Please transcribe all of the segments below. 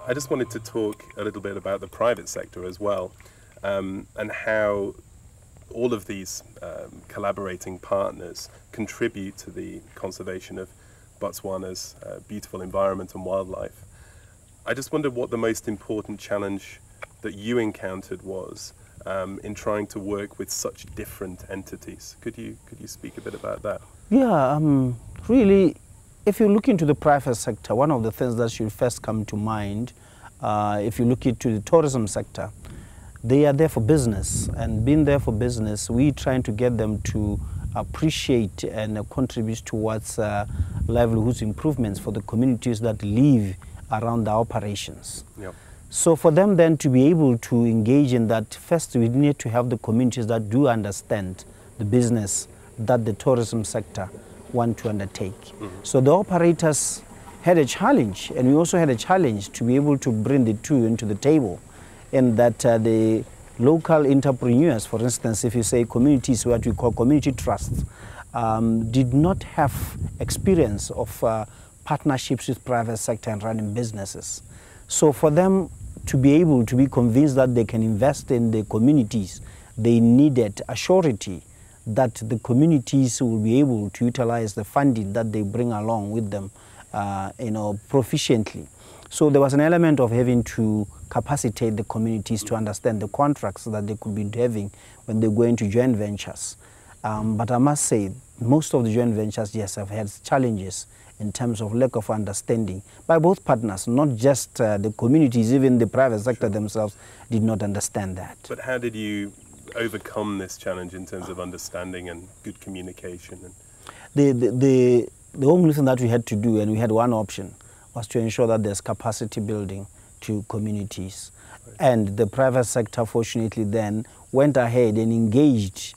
I just wanted to talk a little bit about the private sector as well, and how all of these collaborating partners contribute to the conservation of Botswana's beautiful environment and wildlife. I just wondered what the most important challenge that you encountered was in trying to work with such different entities. Could you speak a bit about that? Yeah, really, if you look into the private sector, one of the things that should first come to mind, if you look into the tourism sector, they are there for business, and being there for business, we trying to get them to appreciate and contribute towards livelihoods improvements for the communities that live around the operations. Yep. So for them then to be able to engage in that, first we need to have the communities that do understand the business that the tourism sector want to undertake. Mm-hmm. So the operators had a challenge, and we also had a challenge to be able to bring the two into the table, in that the local entrepreneurs, for instance, if you say communities, what we call community trusts, did not have experience of partnerships with private sector and running businesses. So for them to be able to be convinced that they can invest in the communities, they needed a surety that the communities will be able to utilize the funding that they bring along with them, proficiently. So there was an element of having to capacitate the communities to understand the contracts that they could be having when they go into joint ventures. But I must say, most of the joint ventures, yes, have had challenges in terms of lack of understanding by both partners, not just the communities, even the private sector themselves did not understand that. But how did you overcome this challenge in terms of understanding and good communication? The only thing that we had to do, and we had one option, was to ensure that there's capacity building to communities. Right. And the private sector, fortunately, then went ahead and engaged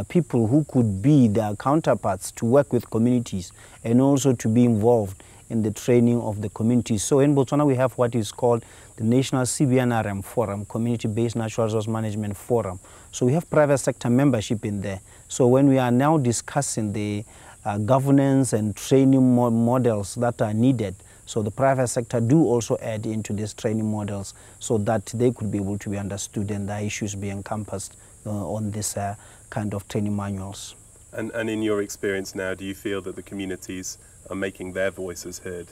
people who could be their counterparts to work with communities and also to be involved in the training of the communities. So in Botswana, we have what is called the National CBNRM Forum, Community-Based Natural Resource Management Forum. So we have private sector membership in there. So when we are now discussing the governance and training models that are needed, so the private sector do also add into these training models so that they could be able to be understood and the issues be encompassed on this kind of training manuals. And in your experience now, do you feel that the communities are making their voices heard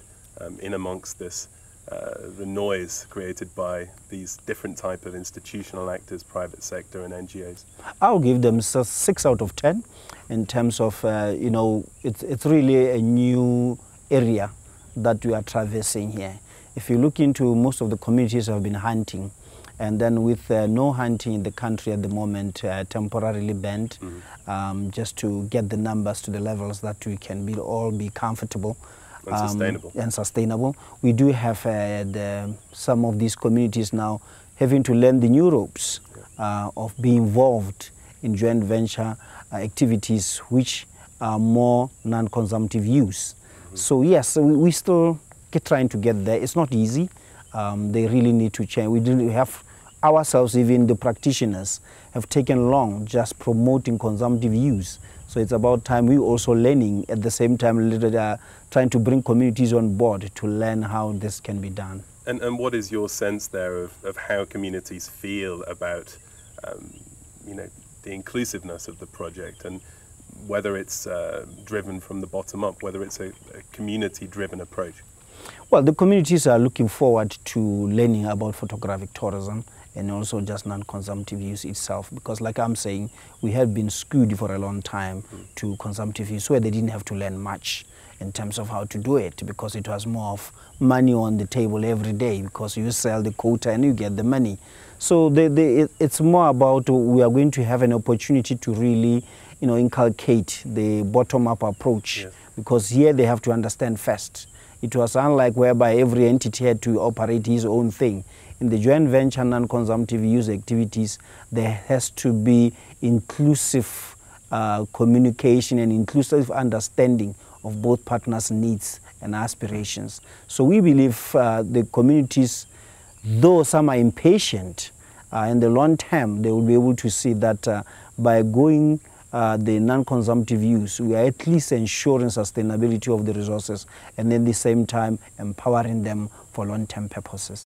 in amongst this, the noise created by these different type of institutional actors, private sector and NGOs? I'll give them 6 out of 10 in terms of, it's really a new area that we are traversing here. If you look into most of the communities have been hunting, and then with no hunting in the country at the moment, temporarily banned, just to get the numbers to the levels that we can all be comfortable and sustainable. We do have some of these communities now having to learn the new ropes of being involved in joint venture activities which are more non-consumptive use. So yes, we still trying to get there. It's not easy. They really need to change. We have ourselves, even the practitioners, have taken long just promoting consumptive use. So it's about time we also learning at the same time, trying to bring communities on board to learn how this can be done. And what is your sense there of how communities feel about the inclusiveness of the project, and whether it's driven from the bottom up, whether it's a community-driven approach? Well, the communities are looking forward to learning about photographic tourism and also just non-consumptive use itself, because like I'm saying, we have been skewed for a long time to consumptive use where they didn't have to learn much in terms of how to do it, because it was more of money on the table every day, because you sell the quota and you get the money. So it's more about we are going to have an opportunity to really inculcate the bottom-up approach, yes. Because here they have to understand first. It was unlike whereby every entity had to operate his own thing. In the joint venture non-consumptive use activities, there has to be inclusive communication and inclusive understanding of both partners' needs and aspirations. So we believe the communities, though some are impatient, in the long term, they will be able to see that by going the non-consumptive use, we are at least ensuring sustainability of the resources and at the same time empowering them for long-term purposes.